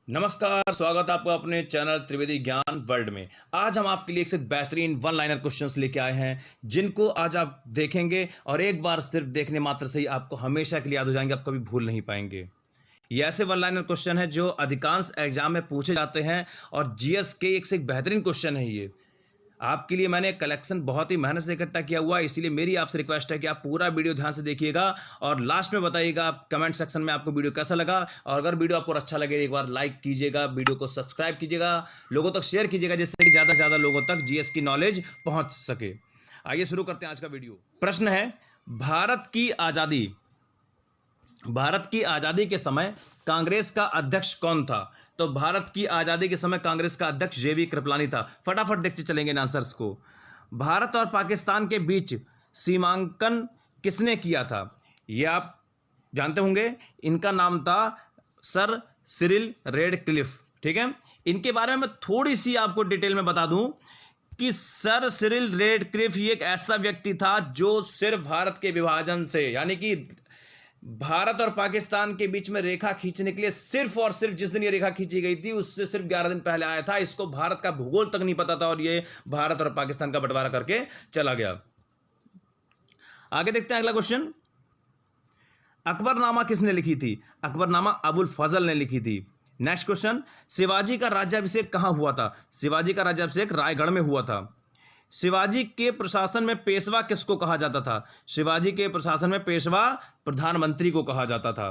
नमस्कार, स्वागत है आपका अपने चैनल त्रिवेदी ज्ञान वर्ल्ड में। आज हम आपके लिए एक बेहतरीन वन लाइनर क्वेश्चंस लेके आए हैं, जिनको आज आप देखेंगे और एक बार सिर्फ देखने मात्र से ही आपको हमेशा के लिए याद हो जाएंगे, आप कभी भूल नहीं पाएंगे। ये ऐसे वन लाइनर क्वेश्चन है जो अधिकांश एग्जाम में पूछे जाते हैं और जीएस के एक से एक बेहतरीन क्वेश्चन है। ये आपके लिए मैंने कलेक्शन बहुत ही मेहनत से इकट्ठा किया हुआ है, इसीलिए मेरी आपसे रिक्वेस्ट है कि आप पूरा वीडियो ध्यान से देखिएगा और लास्ट में बताइएगा आप कमेंट सेक्शन में आपको वीडियो कैसा लगा। और अगर वीडियो आपको अच्छा लगे एक बार लाइक कीजिएगा, वीडियो को सब्सक्राइब कीजिएगा, लोगों तक शेयर कीजिएगा, जिससे कि ज़्यादा से ज़्यादा लोगों तक जीएस की नॉलेज पहुँच सके। आइए शुरू करते हैं आज का वीडियो। प्रश्न है, भारत की आज़ादी के समय कांग्रेस का अध्यक्ष कौन था? तो भारत की आज़ादी के समय कांग्रेस का अध्यक्ष जेवी कृपलानी था। फटाफट देखते चलेंगे इन आंसर्स को। भारत और पाकिस्तान के बीच सीमांकन किसने किया था? ये आप जानते होंगे, इनका नाम था सर सिरिल रेडक्लिफ। ठीक है, इनके बारे में मैं थोड़ी सी आपको डिटेल में बता दूं कि सर सिरिल रेडक्लिफ ये एक ऐसा व्यक्ति था जो सिर्फ भारत के विभाजन से, यानी कि भारत और पाकिस्तान के बीच में रेखा खींचने के लिए सिर्फ और सिर्फ जिस दिन ये रेखा खींची गई थी उससे सिर्फ 11 दिन पहले आया था। इसको भारत का भूगोल तक नहीं पता था और ये भारत और पाकिस्तान का बंटवारा करके चला गया। आगे देखते हैं अगला क्वेश्चन। अकबरनामा किसने लिखी थी? अकबरनामा अबुल फजल ने लिखी थी। नेक्स्ट क्वेश्चन, शिवाजी का राज्याभिषेक कहां हुआ था? शिवाजी का राज्याभिषेक रायगढ़ में हुआ था। शिवाजी के प्रशासन में पेशवा किसको कहा जाता था? शिवाजी के प्रशासन में पेशवा प्रधानमंत्री को कहा जाता था।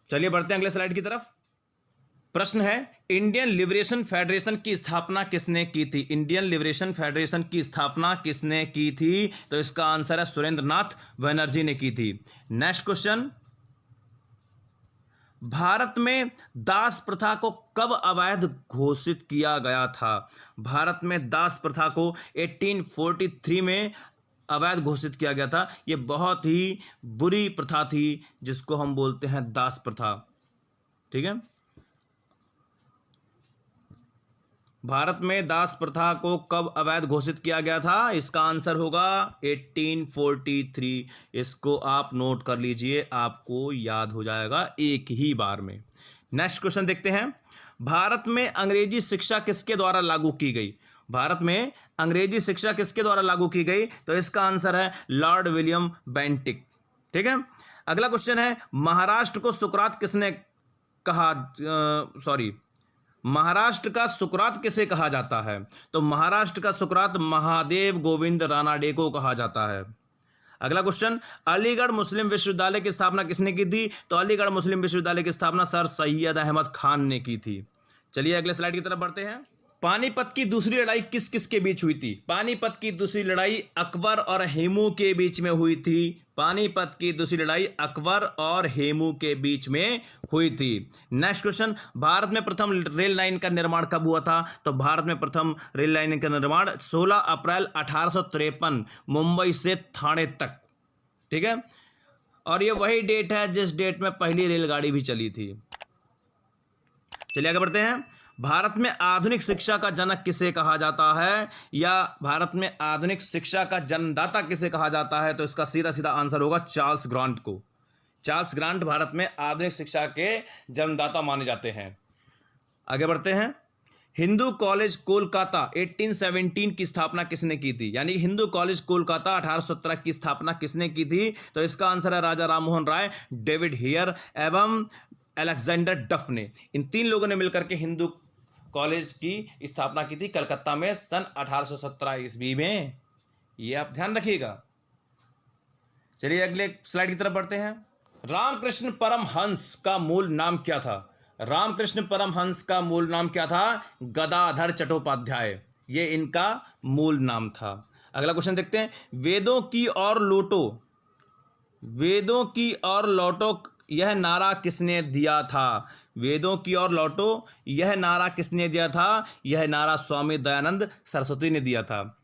चलिए बढ़ते हैं अगले स्लाइड की तरफ। प्रश्न है, इंडियन लिबरेशन फेडरेशन की स्थापना किसने की थी? इंडियन लिबरेशन फेडरेशन की स्थापना किसने की थी? तो इसका आंसर है सुरेंद्र नाथ बनर्जी ने की थी। नेक्स्ट क्वेश्चन, भारत में दास प्रथा को कब अवैध घोषित किया गया था? भारत में दास प्रथा को 1843 में अवैध घोषित किया गया था। यह बहुत ही बुरी प्रथा थी जिसको हम बोलते हैं दास प्रथा। ठीक है, भारत में दास प्रथा को कब अवैध घोषित किया गया था? इसका आंसर होगा 1843। इसको आप नोट कर लीजिए, आपको याद हो जाएगा एक ही बार में। नेक्स्ट क्वेश्चन देखते हैं। भारत में अंग्रेजी शिक्षा किसके द्वारा लागू की गई? भारत में अंग्रेजी शिक्षा किसके द्वारा लागू की गई? तो इसका आंसर है लॉर्ड विलियम बेंटिक। ठीक है, अगला क्वेश्चन है, महाराष्ट्र को सुकरात किसने कहा? महाराष्ट्र का सुकरात किसे कहा जाता है? तो महाराष्ट्र का सुकरात महादेव गोविंद रानाडे को कहा जाता है। अगला क्वेश्चन, अलीगढ़ मुस्लिम विश्वविद्यालय की स्थापना किसने की थी? तो अलीगढ़ मुस्लिम विश्वविद्यालय की स्थापना सर सैयद अहमद खान ने की थी। चलिए अगले स्लाइड की तरफ बढ़ते हैं। पानीपत की दूसरी लड़ाई किस किस के बीच हुई थी? पानीपत की दूसरी लड़ाई अकबर और हेमू के बीच में हुई थी। पानीपत की दूसरी लड़ाई अकबर और हेमू के बीच में हुई थी। नेक्स्ट क्वेश्चन, भारत में प्रथम रेल लाइन का निर्माण कब हुआ था? तो भारत में प्रथम रेल लाइन का निर्माण 16 अप्रैल 1853 मुंबई से थाने तक। ठीक है, और ये वही डेट है जिस डेट में पहली रेलगाड़ी भी चली थी। चलिए आगे बढ़ते हैं। भारत में आधुनिक शिक्षा का जनक किसे कहा जाता है, या भारत में आधुनिक शिक्षा का जन्मदाता किसे कहा जाता है? तो इसका सीधा सीधा आंसर होगा चार्ल्स ग्रांट को। चार्ल्स ग्रांट भारत में आधुनिक शिक्षा के जन्मदाता माने जाते हैं। आगे बढ़ते हैं। हिंदू कॉलेज कोलकाता 1817 की स्थापना किसने की थी? यानी हिंदू कॉलेज कोलकाता 1817 की स्थापना किसने की थी? तो इसका आंसर है राजा राममोहन राय, डेविड हेयर एवं अलेक्जेंडर डफ ने। इन तीन लोगों ने मिलकर के हिंदू कॉलेज की स्थापना की थी कलकत्ता में सन 1817 ईस्वी में। ये आप ध्यान रखिएगा। चलिए अगले स्लाइड की तरफ बढ़ते हैं। रामकृष्ण परमहंस का मूल नाम क्या था? रामकृष्ण परमहंस का मूल नाम क्या था? गदाधर चट्टोपाध्याय, ये इनका मूल नाम था। अगला क्वेश्चन देखते हैं। वेदों की ओर लौटो यह नारा किसने दिया था? वेदों की ओर लौटो यह नारा किसने दिया था? यह नारा स्वामी दयानंद सरस्वती ने दिया था।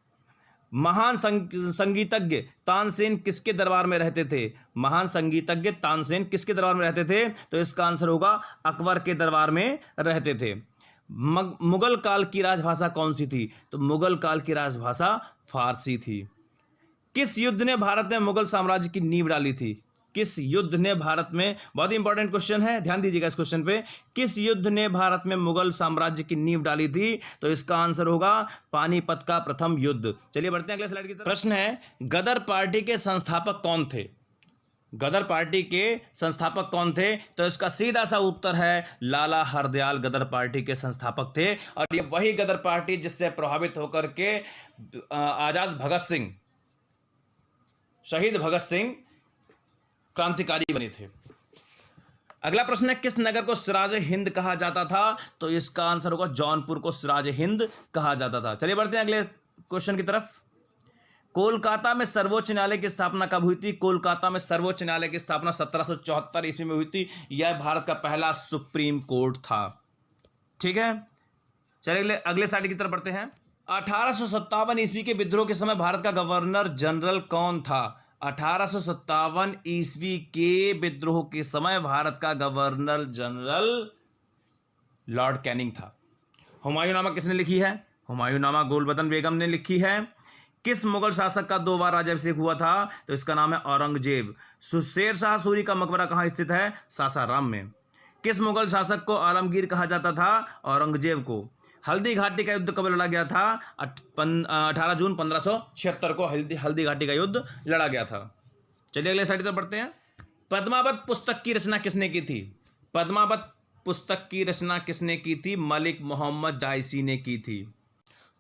महान संगीतज्ञ तानसेन किसके दरबार में रहते थे? महान संगीतज्ञ तानसेन किसके दरबार में रहते थे? तो इसका आंसर होगा अकबर के दरबार में रहते थे। मुगल काल की राजभाषा कौन सी थी? तो मुगल काल की राजभाषा फारसी थी। किस युद्ध ने भारत में मुगल साम्राज्य की नींव डाली थी? किस युद्ध ने भारत में, बहुत ही इंपॉर्टेंट क्वेश्चन है, ध्यान दीजिएगा इस क्वेश्चन पे, किस युद्ध ने भारत में मुगल साम्राज्य की नींव डाली थी? तो इसका आंसर होगा पानीपत का प्रथम युद्ध। चलिए बढ़ते हैं अगले स्लाइड की तरफ। प्रश्न है, गदर पार्टी के संस्थापक कौन थे? गदर पार्टी के संस्थापक कौन थे? तो इसका सीधा सा उत्तर है लाला हरदयाल गदर पार्टी के संस्थापक थे। और ये वही गदर पार्टी जिससे प्रभावित होकर के आजाद भगत सिंह, शहीद भगत सिंह क्रांतिकारी बने थे। अगला प्रश्न है, किस नगर को सिराज हिंद कहा जाता था? तो इसका आंसर होगा जौनपुर को सिराज हिंद कहा जाता था। चलिए बढ़ते हैं अगले क्वेश्चन की तरफ। कोलकाता में सर्वोच्च न्यायालय की स्थापना कब हुई थी? कोलकाता में सर्वोच्च न्यायालय की स्थापना 1774 ईस्वी में हुई थी। यह भारत का पहला सुप्रीम कोर्ट था। ठीक है, चलिए अगले स्लाइड की तरफ बढ़ते हैं। 1857 ईस्वी के विद्रोह के समय भारत का गवर्नर जनरल कौन था? 1857 ईस्वी के विद्रोह के समय भारत का गवर्नर जनरल लॉर्ड कैनिंग था। हुमायूंनामा किसने लिखी है? हुमायूंनामा गुलबदन बेगम ने लिखी है। किस मुगल शासक का 2 बार राज्याभिषेक हुआ था? तो इसका नाम है औरंगजेब। शेर शाह सूरी का मकबरा कहाँ स्थित है? सासाराम में। किस मुगल शासक को आलमगीर कहा जाता था? औरंगजेब को। हल्दी घाटी का युद्ध कब लड़ा गया था? 18 जून 1576 को हल्दी घाटी का युद्ध लड़ा गया था। चलिए अगले साइड पर बढ़ते हैं। पद्मावत पुस्तक की रचना किसने की थी? पद्मावत पुस्तक की रचना किसने की थी? मलिक मोहम्मद जायसी ने की थी।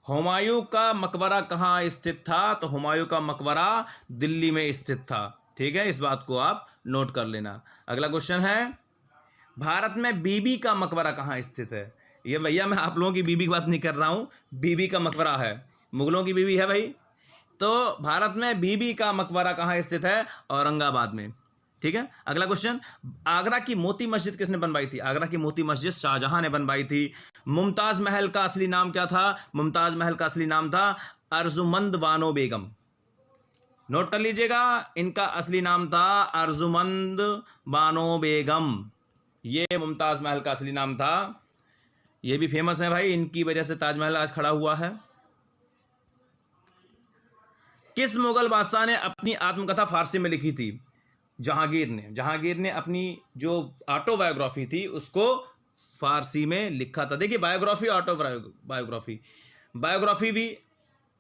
हुमायूं का मकबरा कहाँ स्थित था? तो हुमायूं का मकबरा दिल्ली में स्थित था। ठीक है, इस बात को आप नोट कर लेना। अगला क्वेश्चन है, भारत में बीबी का मकबरा कहाँ स्थित है? ये भैया मैं आप लोगों की बीबी की बात नहीं कर रहा हूँ, बीबी का मकबरा है, मुगलों की बीबी है भाई। तो भारत में बीबी का मकबरा कहाँ स्थित है? औरंगाबाद में। ठीक है, अगला क्वेश्चन, आगरा की मोती मस्जिद किसने बनवाई थी? आगरा की मोती मस्जिद शाहजहां ने बनवाई थी। मुमताज महल का असली नाम क्या था? मुमताज महल का असली नाम था अर्जुमंद बानो बेगम। नोट कर लीजिएगा, इनका असली नाम था अर्जुमंद बानो बेगम। ये मुमताज महल का असली नाम था। ये भी फेमस है भाई, इनकी वजह से ताजमहल आज खड़ा हुआ है। किस मुगल बादशाह ने अपनी आत्मकथा फारसी में लिखी थी? जहांगीर ने अपनी जो ऑटोबायोग्राफी थी उसको फारसी में लिखा था। देखिए, बायोग्राफी, ऑटोबायोग्राफी, बायोग्राफी भी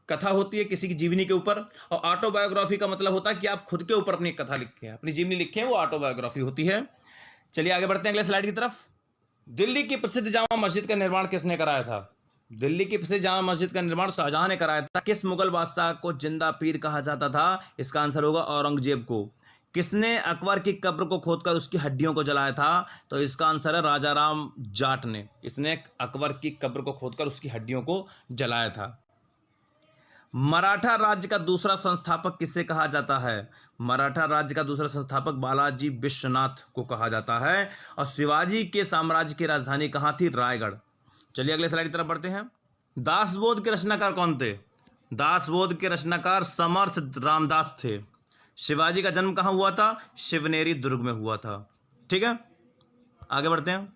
कथा होती है किसी की जीवनी के ऊपर, और ऑटोबायोग्राफी का मतलब होता है कि आप खुद के ऊपर अपनी कथा लिखे हैं, अपनी जीवनी लिखे हैं, वो ऑटोबायोग्राफी होती है। चलिए आगे बढ़ते हैं अगले स्लाइड की तरफ। दिल्ली की प्रसिद्ध जामा मस्जिद का निर्माण किसने कराया था? दिल्ली की प्रसिद्ध जामा मस्जिद का निर्माण शाहजहां ने कराया था। किस मुगल बादशाह को जिंदा पीर कहा जाता था? इसका आंसर होगा औरंगजेब को। किसने अकबर की कब्र को खोदकर उसकी हड्डियों को जलाया था? तो इसका आंसर है राजा राम जाट ने। इसने अकबर की कब्र को खोदकर उसकी हड्डियों को जलाया था। मराठा राज्य का दूसरा संस्थापक किसे कहा जाता है? मराठा राज्य का दूसरा संस्थापक बालाजी विश्वनाथ को कहा जाता है। और शिवाजी के साम्राज्य की राजधानी कहाँ थी? रायगढ़। चलिए अगले स्लाइड की तरफ बढ़ते हैं। दासबोध के रचनाकार कौन थे? दासबोध के रचनाकार समर्थ रामदास थे। शिवाजी का जन्म कहाँ हुआ था? शिवनेरी दुर्ग में हुआ था। ठीक है, आगे बढ़ते हैं।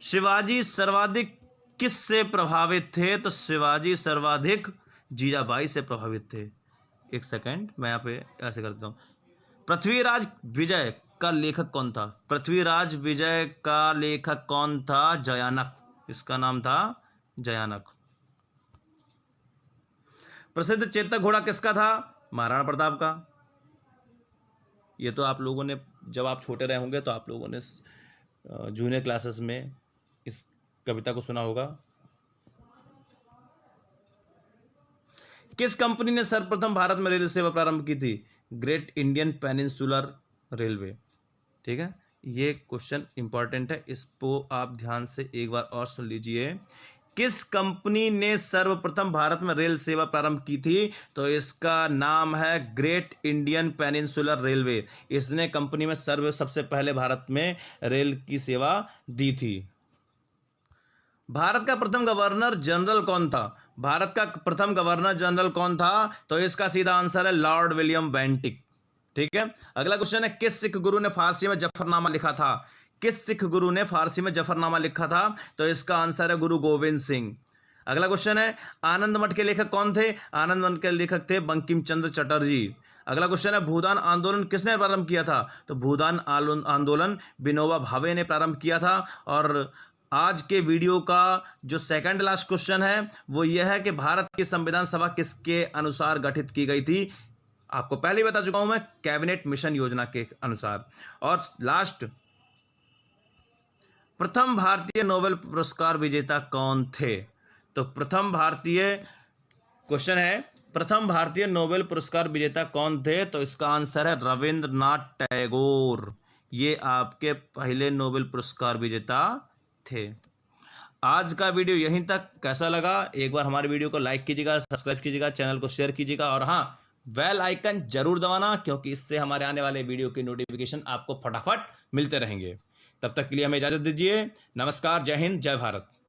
शिवाजी सर्वाधिक किससे प्रभावित थे? तो शिवाजी सर्वाधिक जीजाबाई से प्रभावित थे। एक सेकंड, मैं यहाँ पे ऐसे करता हूँ। पृथ्वीराज विजय का लेखक कौन था? पृथ्वीराज विजय का लेखक कौन था? जयानक। इसका नाम था जयानक। प्रसिद्ध चेतक घोड़ा किसका था? महाराणा प्रताप का। ये तो आप लोगों ने, जब आप छोटे रहे होंगे तो आप लोगों ने जूनियर क्लासेस में इस कविता को सुना होगा। किस कंपनी ने सर्वप्रथम भारत में रेल सेवा प्रारंभ की थी? Great Indian peninsular railway. ठीक है, ये क्वेश्चन इंपॉर्टेंट है, इसको आप ध्यान से एक बार और सुन लीजिए। किस कंपनी ने सर्वप्रथम भारत में रेल सेवा प्रारंभ की थी? तो इसका नाम है ग्रेट इंडियन पेनिनसुलर रेलवे। इसने कंपनी में सबसे पहले भारत में रेल की सेवा दी थी। भारत का प्रथम गवर्नर जनरल कौन था? भारत का प्रथम गवर्नर जनरल कौन था? तो इसका सीधा आंसर है लॉर्ड विलियम बेंटिक। ठीक है, अगला क्वेश्चन है, किस सिख गुरु ने फारसी में जफरनामा लिखा था? किस सिख गुरु ने फारसी में जफरनामा लिखा था? तो इसका आंसर है गुरु गोविंद सिंह। अगला क्वेश्चन है, आनंद मठ के लेखक कौन थे? आनंद मठ के लेखक थे बंकिम चंद्र चटर्जी। अगला क्वेश्चन है, भूदान आंदोलन किसने प्रारंभ किया था? तो भूदान आंदोलन विनोबा भावे ने प्रारंभ किया था। और आज के वीडियो का जो सेकंड लास्ट क्वेश्चन है वो यह है कि भारत की संविधान सभा किसके अनुसार गठित की गई थी? आपको पहले बता चुका हूं मैं, कैबिनेट मिशन योजना के अनुसार। और लास्ट, प्रथम भारतीय नोबेल पुरस्कार विजेता कौन थे? तो प्रथम भारतीय क्वेश्चन है, प्रथम भारतीय नोबेल पुरस्कार विजेता कौन थे? तो इसका आंसर है रविंद्रनाथ टैगोर। ये आपके पहले नोबेल पुरस्कार विजेता थे। आज का वीडियो यहीं तक। कैसा लगा? एक बार हमारे वीडियो को लाइक कीजिएगा, सब्सक्राइब कीजिएगा, चैनल को शेयर कीजिएगा और हाँ, बेल आइकन जरूर दबाना, क्योंकि इससे हमारे आने वाले वीडियो की नोटिफिकेशन आपको फटाफट मिलते रहेंगे। तब तक के लिए हमें इजाजत दीजिए। नमस्कार, जय हिंद, जय भारत।